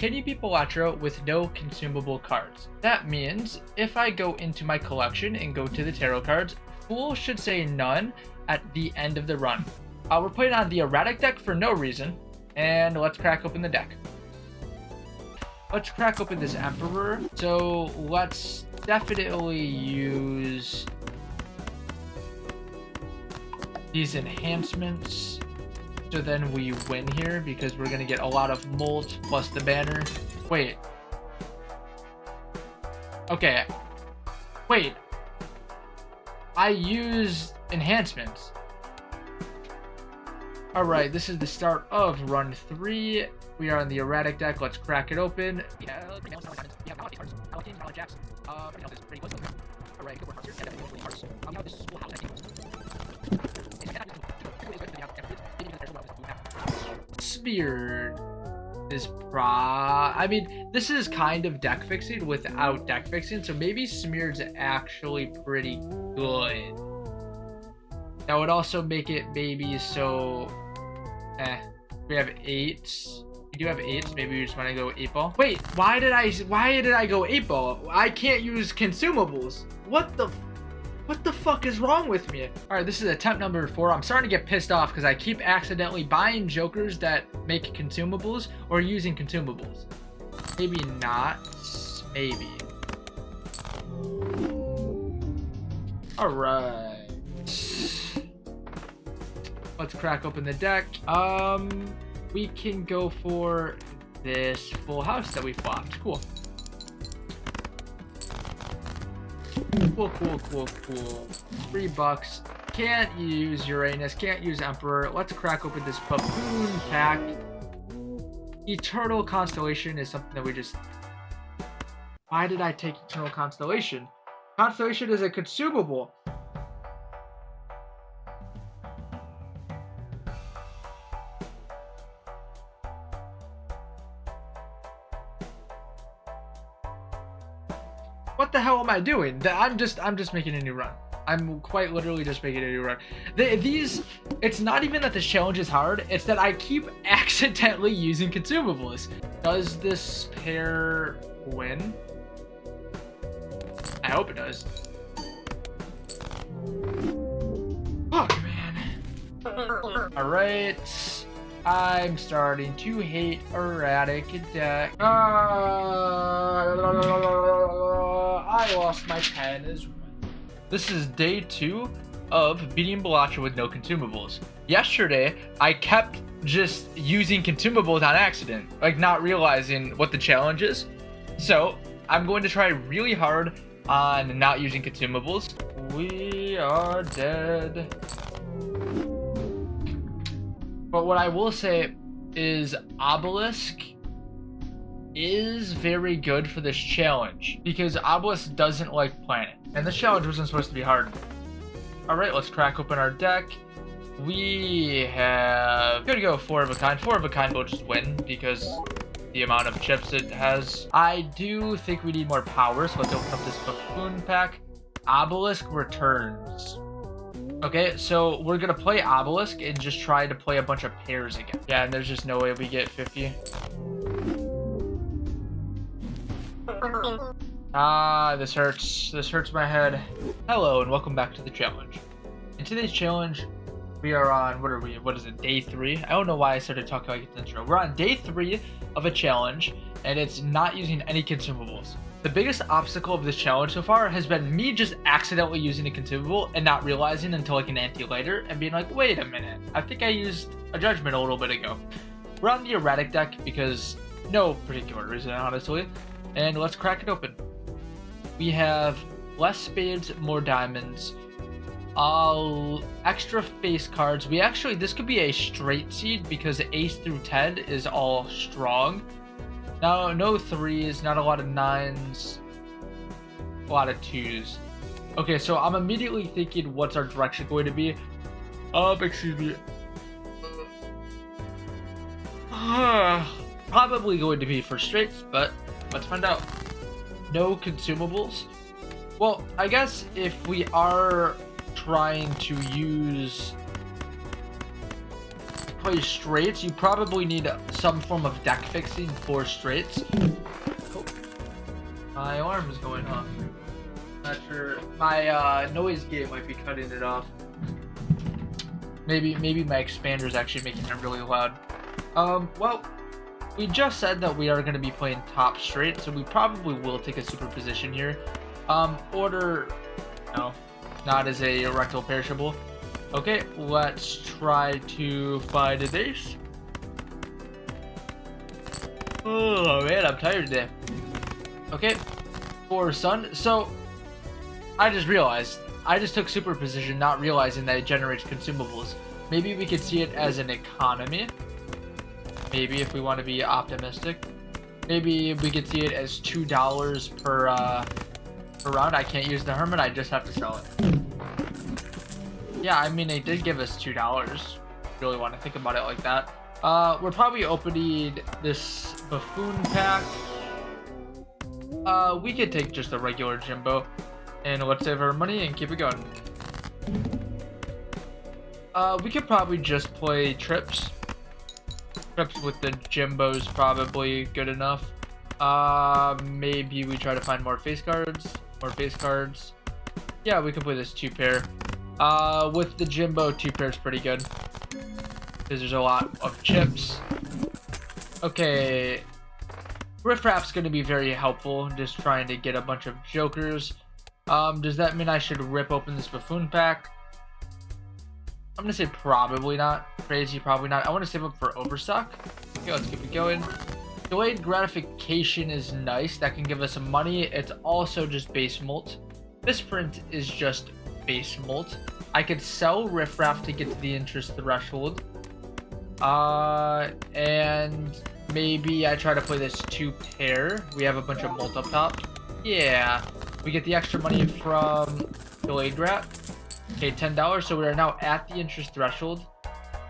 Can you beat Balatro with no consumable cards? That means if I go into my collection and go to the tarot cards, Fool should say none at the end of the run. We're putting on the erratic deck for no reason, and let's crack open the deck. Let's crack open this Emperor. So let's definitely use these enhancements. So then we win here because we're going to get a lot of molds plus the banner. Wait. Okay. Wait. I used enhancements. Alright, this is the start of run 3. We are on the erratic deck. Let's crack it open. Smeared is I mean, this is kind of deck fixing without deck fixing, so maybe Smeared's actually pretty good. That would also make it maybe so we have 8s. We do have 8s. Maybe we just want to go 8-ball. Wait, why did I go 8-ball? I can't use consumables. What the fuck is wrong with me? All right, this is attempt number 4. I'm starting to get pissed off because I keep accidentally buying jokers that make consumables or using consumables. Maybe not. Maybe. All right. Let's crack open the deck. We can go for this full house that we flopped. Cool. Cool. $3. Can't use Uranus. Can't use Emperor. Let's crack open this Baboon pack. Eternal Constellation is something that we just... Why did I take Eternal Constellation? Constellation is a consumable. What the hell am I doing? I'm just making a new run. I'm quite literally just making a new run. It's not even that this challenge is hard. It's that I keep accidentally using consumables. Does this pair win? I hope it does. Fuck, man. All right. I'm starting to hate erratic deck. I lost my pen as well. This is day 2 of beating Balatro with no consumables. Yesterday, I kept just using consumables on accident, like not realizing what the challenge is. So I'm going to try really hard on not using consumables. We are dead. But what I will say is Obelisk is very good for this challenge because Obelisk doesn't like planet, and this challenge wasn't supposed to be hard. All right, let's crack open our deck. We have gonna go 4 of a kind. 4 of a kind will just win because the amount of chips it has. I do think we need more power, so let's open up this Buffoon pack. Obelisk returns. Okay, so we're gonna play Obelisk and just try to play a bunch of pairs again. Yeah, and there's just no way we get 50. This hurts. This hurts my head. Hello, and welcome back to the challenge. In today's challenge, we are on, what are we? What is it, day 3? I don't know why I started talking like it's intro. We're on day 3 of a challenge, and it's not using any consumables. The biggest obstacle of this challenge so far has been me just accidentally using a consumable and not realizing until like an ante later and being like, wait a minute, I think I used a judgment a little bit ago. We're on the erratic deck because no particular reason, honestly. And let's crack it open. We have less spades, more diamonds, extra face cards. This could be a straight seed because ace through 10 is all strong. Now, no 3s, not a lot of 9s, a lot of 2s. Okay, so I'm immediately thinking, what's our direction going to be? Excuse me. Probably going to be for straights, but let's find out. No consumables. Well, I guess if we are trying to use play straights, you probably need some form of deck fixing for straights. Oh, my alarm is going off. Not sure. My noise gate might be cutting it off. Maybe my expander is actually making it really loud. Well, we just said that we are going to be playing top straight, so we probably will take a superposition here. Order, no, not as a rectal perishable. Okay, let's try to find an ace. Oh man, I'm tired today. Okay, for sun. So, I just realized, I just took superposition, not realizing that it generates consumables. Maybe we could see it as an economy. Maybe if we want to be optimistic. Maybe we could see it as $2 per round. I can't use the Hermit, I just have to sell it. Yeah, I mean, they did give us $2. Really want to think about it like that. We're probably opening this Buffoon pack. We could take just a regular Jimbo. And let's save our money and keep it going. We could probably just play trips. Trips with the Jimbo's probably good enough. Maybe we try to find more face cards. More face cards. Yeah, we can play this 2-pair. With the Jimbo, 2-pair is pretty good. Because there's a lot of chips. Okay. Riff Raff's going to be very helpful. Just trying to get a bunch of jokers. Does that mean I should rip open this Buffoon pack? I'm gonna say probably not. Crazy, probably not. I want to save up for overstock. Okay, let's keep it going. Delayed gratification is nice. That can give us some money. It's also just base molt. This print is just base molt. I could sell Riff Raff to get to the interest threshold. And maybe I try to play this 2-pair. We have a bunch of molt up top. Yeah. We get the extra money from delayed grat. Okay, $10. So we are now at the interest threshold.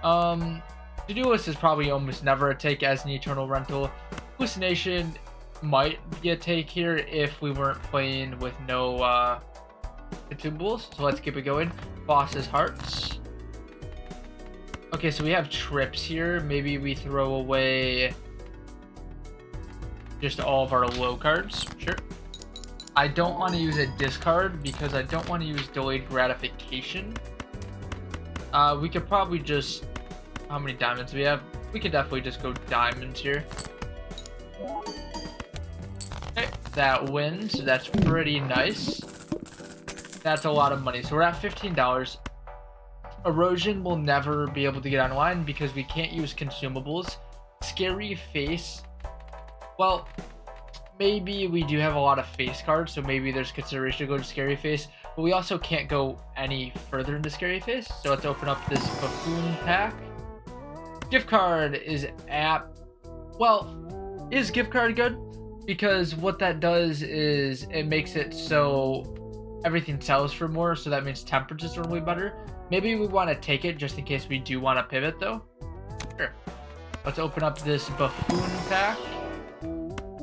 To-do list is probably almost never a take as an eternal rental. Hallucination might be a take here if we weren't playing with no consumables. So let's keep it going. Boss's hearts. Okay, so we have trips here. Maybe we throw away just all of our low cards. Sure. I don't want to use a discard because I don't want to use delayed gratification. We could probably just... How many diamonds do we have? We could definitely just go diamonds here. Okay, that wins. That's pretty nice. That's a lot of money. So we're at $15. Erosion will never be able to get online because we can't use consumables. Scary face. Well... Maybe we do have a lot of face cards, so maybe there's consideration to go to Scary Face, but we also can't go any further into Scary Face, so let's open up this Buffoon pack. Gift card is well, is gift card good? Because what that does is it makes it so everything sells for more, so that means temperance is normally better. Maybe we want to take it just in case we do want to pivot though. Sure. Let's open up this Buffoon pack.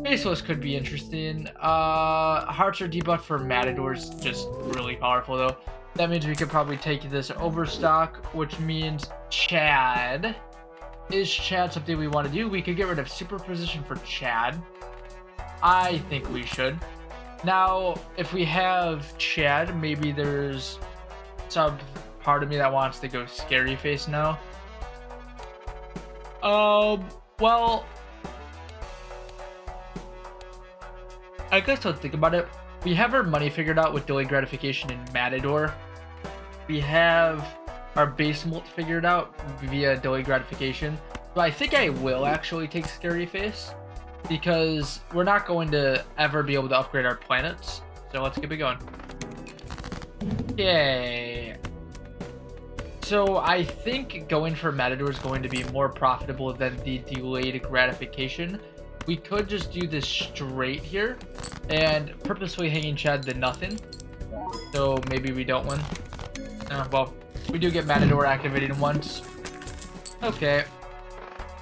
Faceless could be interesting. Hearts are debuffed for Matadors, just really powerful though. That means we could probably take this overstock, which means Chad. Is Chad something we want to do? We could get rid of superposition for Chad. I think we should. Now, if we have Chad, maybe there's some part of me that wants to go Scary Face now. Well, I guess I'll think about it. We have our money figured out with delayed gratification and Matador. We have our base molt figured out via delayed gratification. So I think I will actually take Scary Face because we're not going to ever be able to upgrade our planets. So let's keep it going. Yay. So I think going for Matador is going to be more profitable than the delayed gratification. We could just do this straight here and purposely hanging Chad to nothing. So maybe we don't win. Well, we do get Matador activated once. Okay.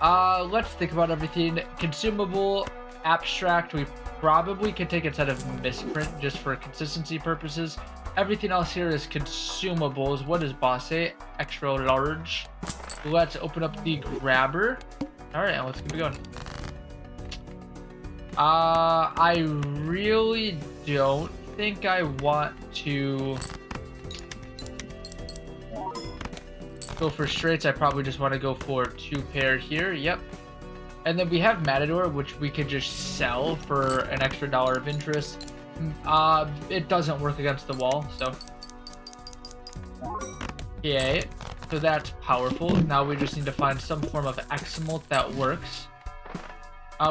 Let's think about everything. Consumable, abstract, we probably could take instead of misprint just for consistency purposes. Everything else here is consumables. What does boss say? Extra large. Let's open up the grabber. All right, let's keep it going. I really don't think I want to go for straights. I probably just want to go for 2 pair here. Yep. And then we have Matador, which we could just sell for an extra $1 of interest. It doesn't work against the wall, so. Okay, so that's powerful. Now we just need to find some form of X-Molt that works.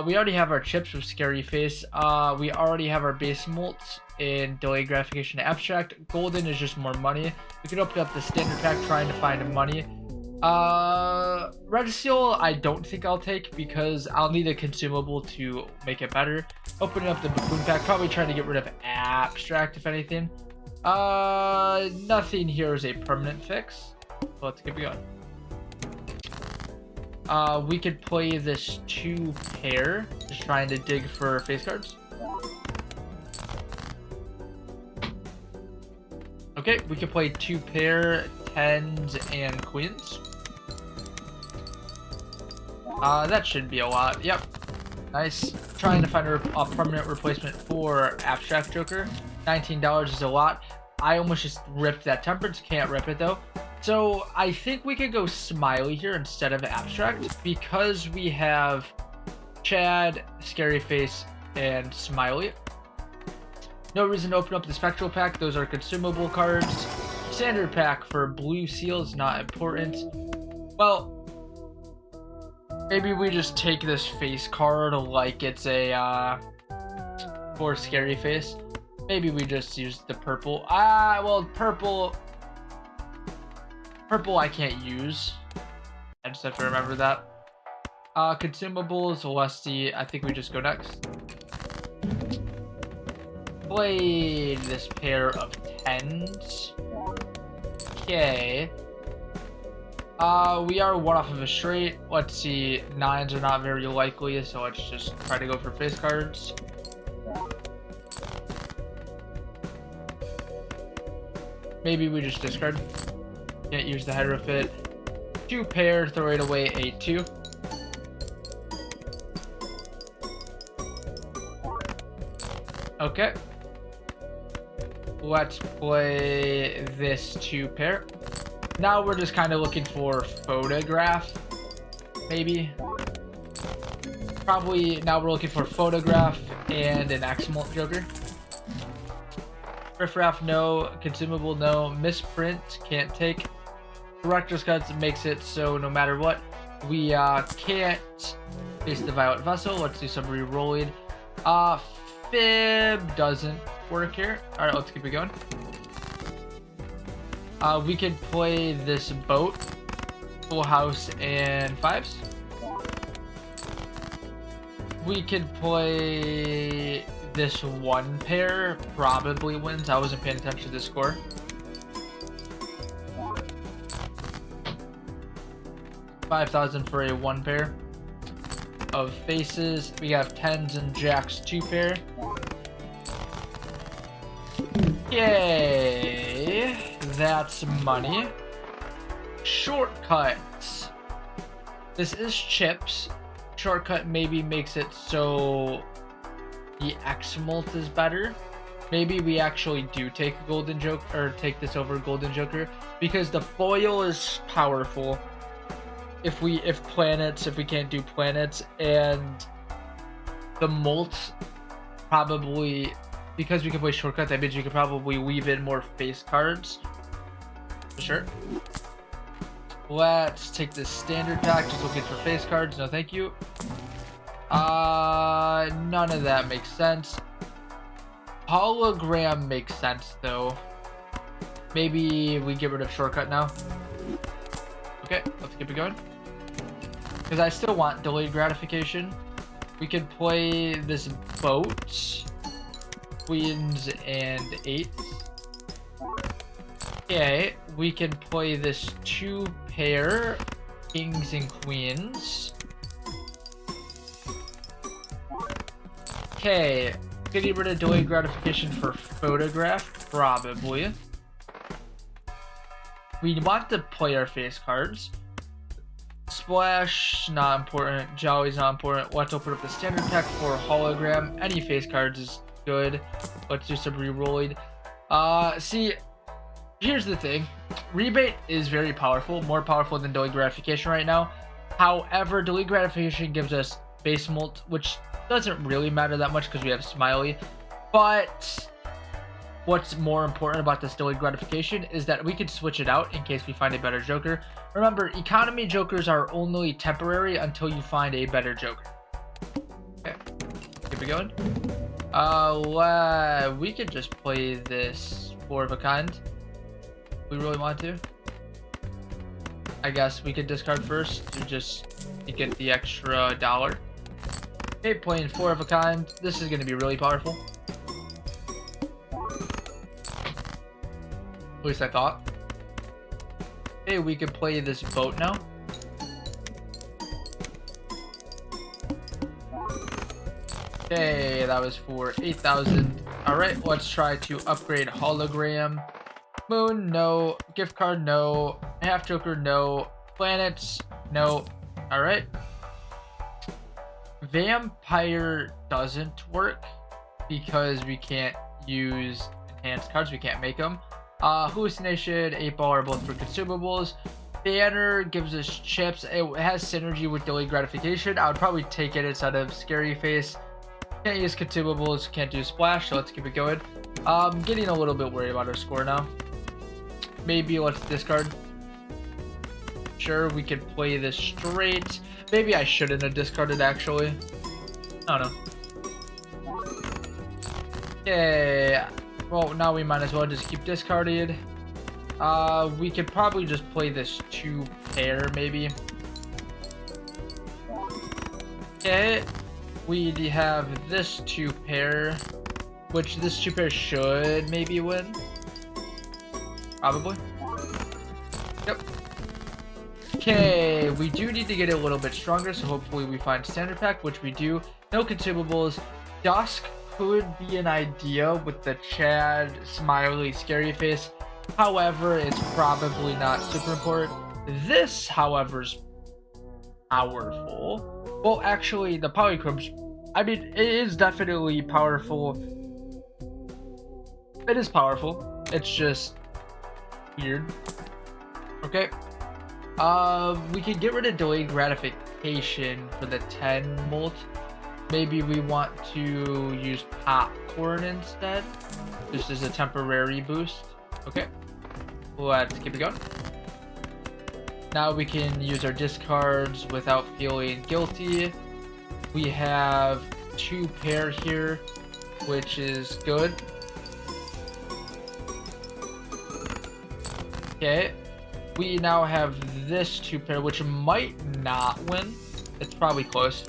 We already have our chips with Scary Face. We already have our base molts in Delayed Gratification Abstract. Golden is just more money. We could open up the standard pack trying to find money. Red Seal, I don't think I'll take because I'll need a consumable to make it better. Opening up the Buffoon pack, probably trying to get rid of Abstract if anything. Nothing here is a permanent fix. So let's keep it going. We could play this 2 pair, just trying to dig for face cards. Okay, we could play 2 pair, 10s and queens. That should be a lot. Yep. Nice. Trying to find a permanent replacement for Abstract Joker. $19 is a lot. I almost just ripped that Temperance. Can't rip it though. So I think we could go Smiley here instead of Abstract because we have Chad, Scary Face, and Smiley. No reason to open up the Spectral pack. Those are consumable cards. Standard pack for Blue Seal is not important. Well, maybe we just take this face card like it's a for Scary Face. Maybe we just use the purple. Well, purple I can't use. I just have to remember that. Consumables, Lusty. I think we just go next. Played this pair of 10s. Okay. We are 1 off of a straight. Let's see. 9s are not very likely, so let's just try to go for face cards. Maybe we just discard. Can't use the Hydrofit. 2 pair, throw it away, a 2. Okay. Let's play this 2 pair. Now we're just kind of looking for Photograph, maybe. Probably now we're looking for Photograph and an X-Molt Joker. Riffraff, no. Consumable, no. Misprint, can't take. Director's Cuts makes it so no matter what, we can't face the Violet Vessel. Let's do some re-rolling. Fib doesn't work here. Alright, let's keep it going. We could play this boat, Full House, and 5s. We could play this 1 pair, probably wins. I wasn't paying attention to the score. $5,000 for a 1 pair of faces. We have 10s and jacks 2 pair. Yay, that's money. Shortcuts. This is chips. Shortcut maybe makes it so the X-Molt is better. Maybe we actually do take a Golden Joker, or take this over Golden Joker, because the foil is powerful. If we can't do planets, and the molt probably, because we can play shortcut, that means we could probably weave in more face cards. For sure. Let's take this standard pack, just looking for face cards. No, thank you. None of that makes sense. Hologram makes sense though. Maybe we get rid of shortcut now. Okay, let's keep it going. Because I still want delayed gratification. We could play this boat, queens and 8s. Okay, we can play this 2 pair, kings and queens. Okay, getting rid of delayed gratification for photograph, probably. We want to play our face cards. Splash, not important. Jolly's not important. Let's open up the standard pack for hologram. Any face cards is good. Let's do some re-rolling. See, here's the thing. Rebate is very powerful, more powerful than delayed gratification right now. However, delayed gratification gives us base molt, which doesn't really matter that much because we have Smiley. But what's more important about this delayed gratification is that we can switch it out in case we find a better Joker. Remember, economy Jokers are only temporary until you find a better Joker. Okay, keep it going. We could just play this 4 of a kind. We really want to. I guess we could discard first to get the extra $1. Okay, playing 4 of a kind. This is going to be really powerful. At least I thought. Okay, we could play this boat now. Okay, that was for 8,000. Alright, let's try to upgrade hologram. Moon, no. Gift card, no. Half Joker, no. Planets, no. Alright. Vampire doesn't work because we can't use enhanced cards. We can't make them. Hallucination, 8 Ball are both for consumables. Banner gives us chips. It has synergy with delayed gratification. I would probably take it instead of Scary Face. Can't use consumables, can't do splash, so let's keep it going. Getting a little bit worried about our score now. Maybe let's discard. Sure, we could play this straight. Maybe I shouldn't have discarded actually. I don't know. Okay. Well, now we might as well just keep discarded. We could probably just play this 2 pair maybe. Okay. We have this 2 pair, which this 2 pair should maybe win. Probably. Yep. Okay, we do need to get it a little bit stronger, so hopefully we find standard pack, which we do. No consumables. Dusk could be an idea with the Chad, Smiley, Scary Face. However, it's probably not super important. This, however, is powerful. Well, actually, the Polychrome's, I mean, it is definitely powerful. It is powerful. It's just weird. Okay. We can get rid of delayed gratification for the 10 molt. Maybe we want to use popcorn instead. Just as a temporary boost. Okay. Let's keep it going. Now we can use our discards without feeling guilty. We have 2 pair here, which is good. Okay. We now have this 2 pair, which might not win. It's probably close.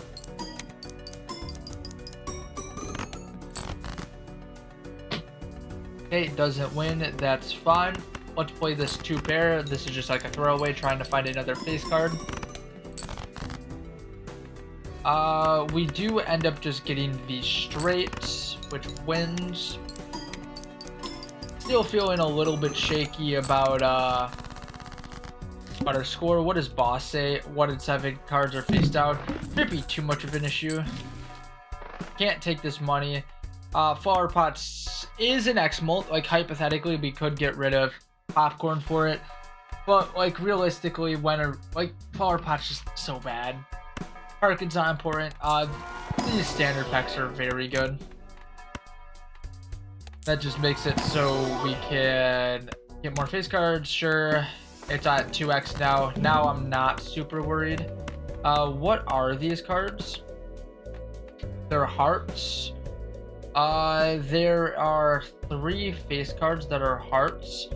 Okay, doesn't win. That's fine. Let's play this 2 pair. This is just like a throwaway, trying to find another face card. We do end up just getting the straight, which wins. Still feeling a little bit shaky about our score. What does boss say? 1 in 7 cards are face down. Could be too much of an issue. Can't take this money. Flower Pots is an X-Molt. Like, hypothetically, we could get rid of popcorn for it. But, like, realistically, Flower Pot's just so bad. Harkin's not important. These standard packs are very good. That just makes it so we can get more face cards. Sure, it's at 2x now. Now I'm not super worried. What are these cards? They're hearts. There are 3 face cards that are hearts.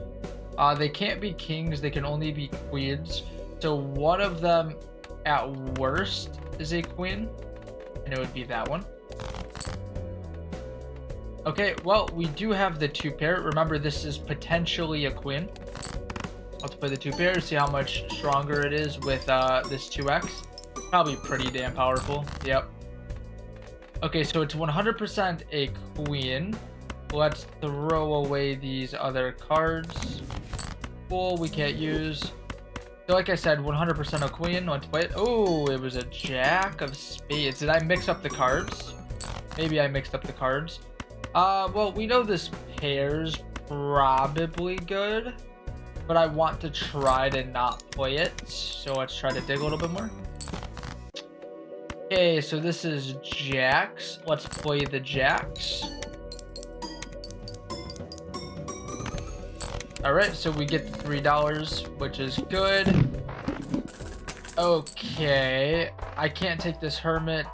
They can't be kings, they can only be queens. So one of them at worst is a queen, and it would be that one. Okay, well, we do have the 2 pair. Remember, this is potentially a queen. Let's play the 2 pair, see how much stronger it is with this 2x. Probably pretty damn powerful. Yep. Okay, so it's 100% a queen. Let's throw away these other cards. Cool, we can't use. So like I said, 100% a queen. Let's play it. Oh, it was a jack of spades. Did I mix up the cards? Maybe I mixed up the cards. Well, we know this pair's probably good, but I want to try to not play it. So let's try to dig a little bit more. Okay, so this is jacks. Let's play the jacks. Alright, so we get the $3, which is good. Okay, I can't take this hermit.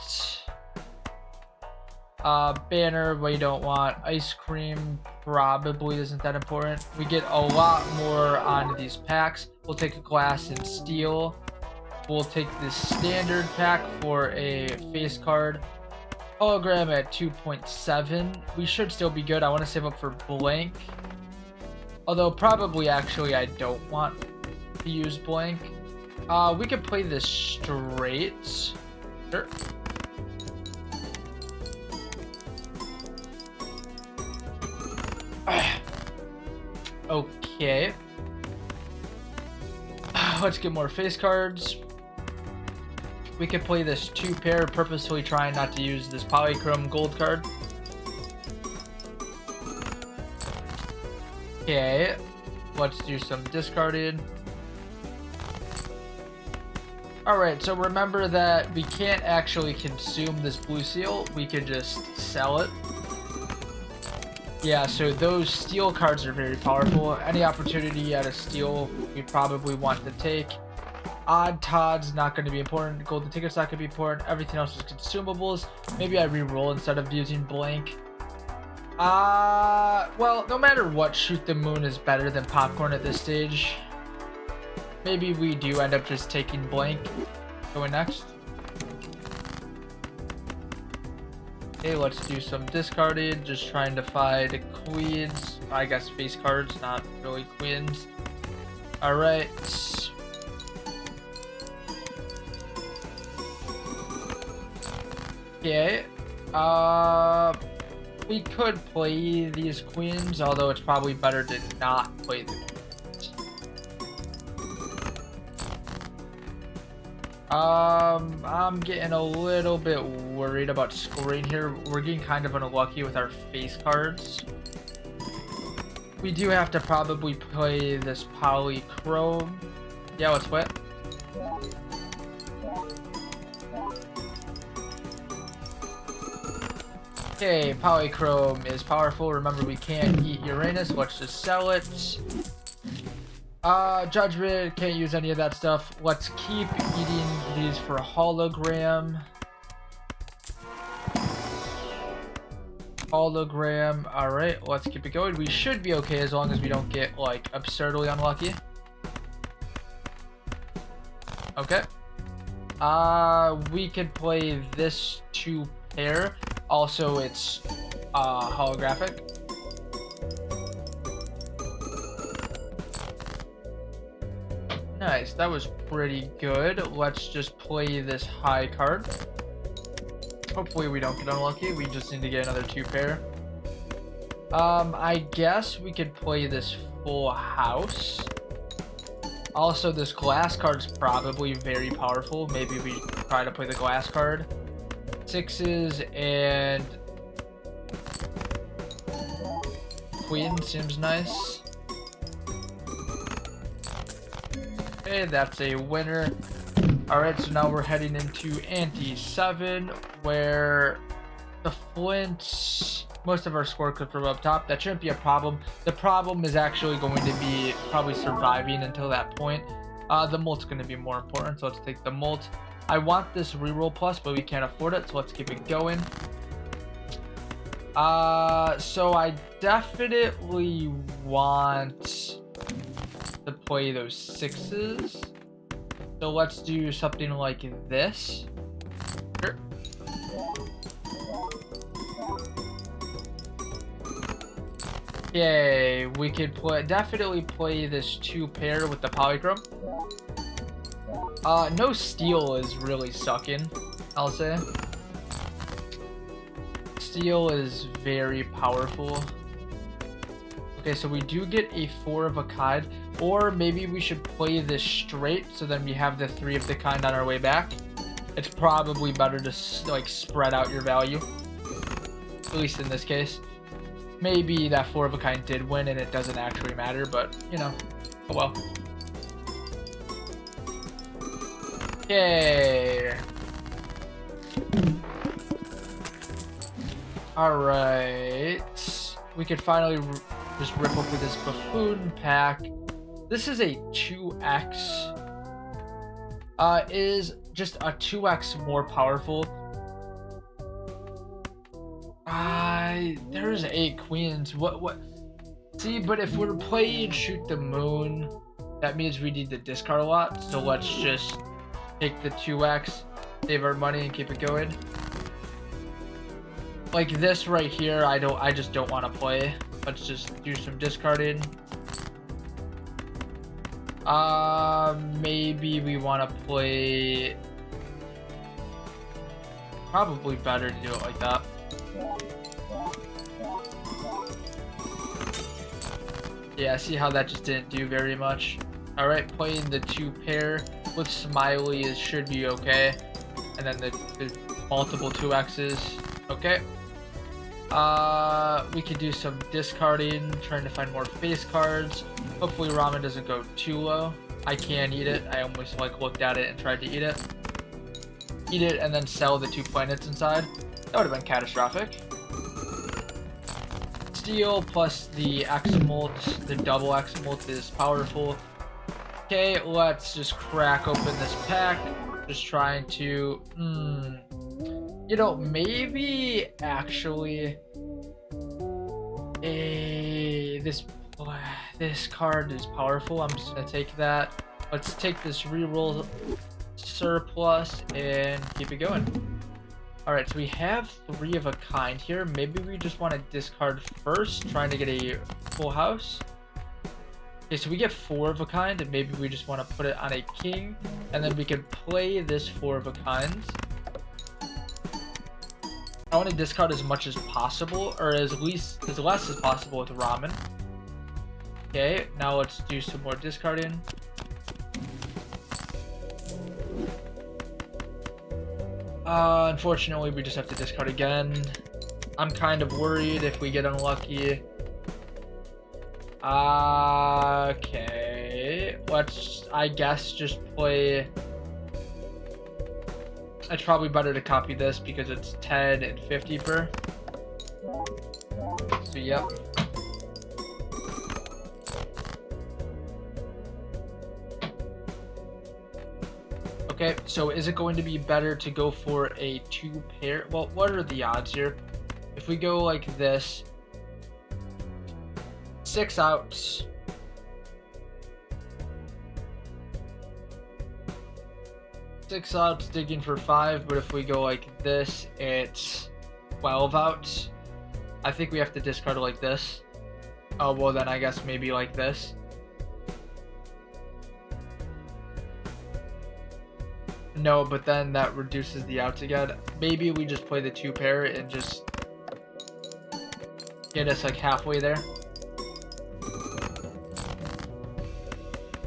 Banner, we don't want. Ice cream probably isn't that important. We get a lot more on these packs. We'll take a glass and steel. We'll take this standard pack for a face card. Hologram at 2.7. We should still be good. I want to save up for blank. Although probably actually I don't want to use blank. We could play this straight. Sure. Okay. Let's get more face cards. We could play this 2 pair, purposefully trying not to use this polychrome gold card. Okay, let's do some discarded. Alright, so remember that we can't actually consume this blue seal. We could just sell it. Yeah, so those steel cards are very powerful. Any opportunity at a steel, we probably want to take. Odd Todd's not going to be important. Golden Ticket's not going to be important. Everything else is consumables. Maybe I re-roll instead of using blank. Well, no matter what, Shoot the Moon is better than Popcorn at this stage. Maybe we do end up just taking blank. Going next. Okay, let's do some discarded. Just trying to find queens. I guess face cards, not really queens. Alright. Okay. We could play these queens, although it's probably better to not play the queens. I'm getting a little bit worried about scoring here. We're getting kind of unlucky with our face cards. We do have to probably play this polychrome. Yeah, let's play it. Okay, polychrome is powerful. Remember, we can't eat Uranus. Let's just sell it. Judgment, can't use any of that stuff. Let's keep eating these for hologram. Hologram. Alright, let's keep it going. We should be okay as long as we don't get, like, absurdly unlucky. Okay. We could play this 2 pair. Also, it's holographic. Nice, that was pretty good. Let's just play this high card. Hopefully we don't get unlucky. We just need to get another 2 pair. I guess we could play this full house. Also, this glass card's probably very powerful. Maybe we try to play the glass card. 6s and queen seems nice. Okay, that's a winner. Alright, so now we're heading into ante 7, where the flints, most of our score could from up top. That shouldn't be a problem. The problem is actually going to be probably surviving until that point. The mult's going to be more important, so let's take the mult. I want this reroll plus, but we can't afford it, so let's keep it going. So I definitely want to play those 6s. So let's do something like this. Sure. Okay, we could definitely play this 2 pair with the polychrome. No steel is really sucking, I'll say. Steel is very powerful. Okay, so we do get a 4 of a kind. Or maybe we should play this straight, so then we have the 3 of the kind on our way back. It's probably better to like spread out your value, at least in this case. Maybe that 4 of a kind did win and it doesn't actually matter, but you know, oh well. Okay. Alright. We could finally just rip open this buffoon pack. This is a 2x. Is just a 2x more powerful. There's 8 queens. What? See, but if we're playing Shoot the Moon, that means we need to discard a lot. So let's just take the 2x, save our money, and keep it going. Like this right here, I just don't want to play. Let's just do some discarding. Maybe we want to play. Probably better to do it like that. Yeah, see how that just didn't do very much. Alright, playing the 2 pair with Smiley should be okay. And then the multiple 2x's. Okay. We could do some discarding, trying to find more face cards. Hopefully ramen doesn't go too low. I can eat it. I almost like looked at it and tried to eat it. Eat it and then sell the 2 planets inside. That would have been catastrophic. Steel plus the Examult, the double Examult is powerful. Okay, let's just crack open this pack. Just trying to, you know, maybe actually, this card is powerful. I'm just gonna take that. Let's take this reroll surplus and keep it going. All right, so we have 3 of a kind here. Maybe we just want to discard first, trying to get a full house. Okay, so we get 4 of a kind, and maybe we just want to put it on a king, and then we can play this 4 of a kind. I want to discard as much as possible, or as less as possible with ramen. Okay, now let's do some more discarding. Unfortunately, we just have to discard again. I'm kind of worried if we get unlucky. Okay, let's, I guess, just play. It's probably better to copy this because it's 10 and 50 per. So, yep. Okay, so is it going to be better to go for a 2 pair? Well, what are the odds here? If we go like this, 6 outs. Six outs, digging for 5, but if we go like this, it's 12 outs. I think we have to discard it like this. Oh, well then I guess maybe like this. No, but then that reduces the outs again. Maybe we just play the 2 pair and just get us like halfway there.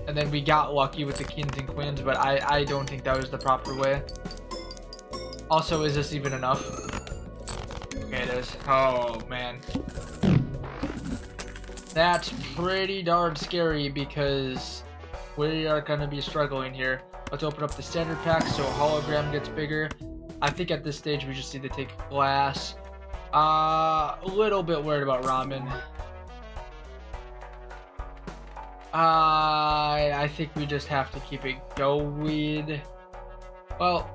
And then we got lucky with the kings and queens, but I don't think that was the proper way. Also, is this even enough? Okay, it is. Oh, man. That's pretty darn scary because we are going to be struggling here. Let's open up the standard pack so hologram gets bigger. I think at this stage we just need to take glass. A little bit worried about ramen. I think we just have to keep it going. Well,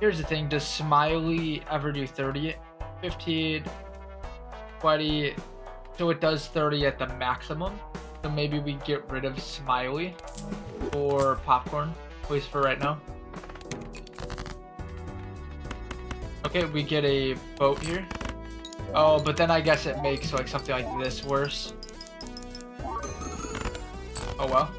here's the thing. Does Smiley ever do 30? 15, 20. So it does 30 at the maximum. So maybe we get rid of Smiley for popcorn. At least for right now. Okay, we get a boat here. Oh, but then I guess it makes like something like this worse. Oh well.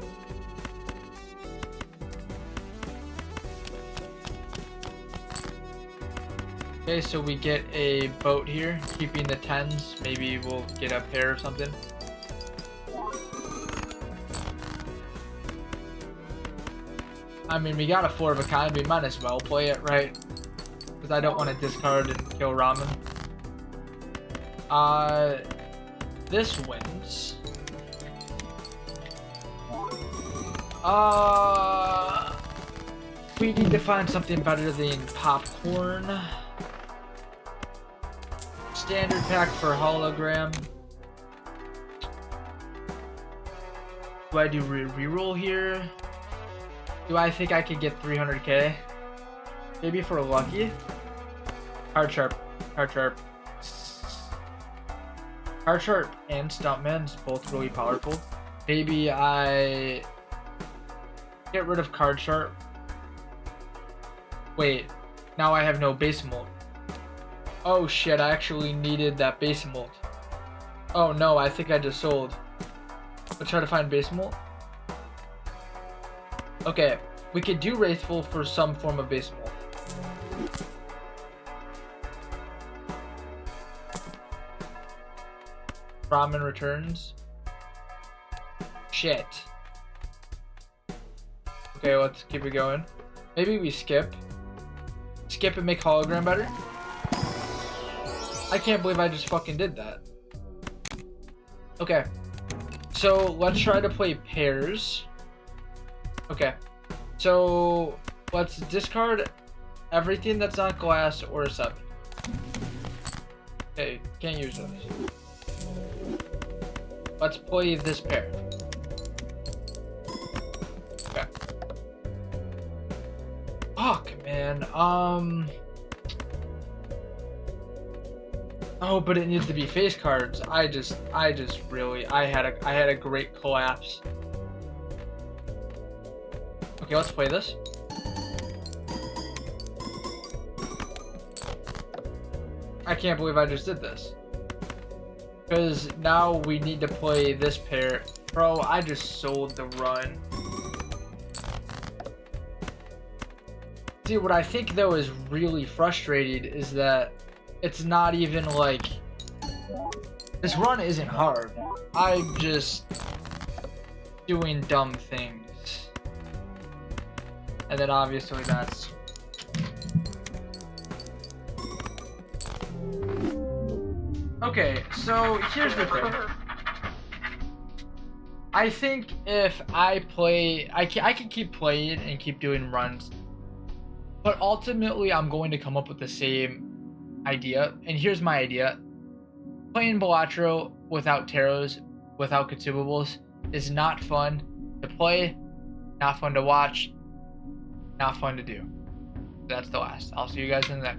Okay, so we get a boat here, keeping the 10s. Maybe we'll get a pair or something. I mean, we got a 4 of a kind. We might as well play it, right? Because I don't want to discard and kill Ramen. This wins. We need to find something better than popcorn. Standard pack for hologram. Do I do reroll here? Do I think I could get 300k? Maybe for lucky? Hard sharp. Hard sharp. Hard sharp and stuntman's both really powerful. Maybe I get rid of card sharp. Wait, now I have no base mold. Oh shit, I actually needed that base mold. Oh no, I think I just sold. Let's try to find base mold. Okay, we could do Wraithful for some form of base mold. Ramen returns. Shit. Okay, let's keep it going. Maybe we skip. Skip and make hologram better. I can't believe I just fucking did that. Okay. So let's try to play pairs. Okay. So let's discard everything that's not glass or a 7. Okay, can't use those. Let's play this pair. Okay. Fuck, man. Oh, but it needs to be face cards. I just really, I had a great collapse. Okay, let's play this. I can't believe I just did this. Because now we need to play this pair. Bro, I just sold the run. See, what I think though is really frustrating is that it's not even like... This run isn't hard. I'm just doing dumb things. And then obviously that's... Okay, so here's the thing. I think if I play... I can keep playing and keep doing runs. But ultimately, I'm going to come up with the same idea. And here's my idea. Playing Balatro without tarots, without consumables, is not fun to play, not fun to watch, not fun to do. That's the last. I'll see you guys in the next.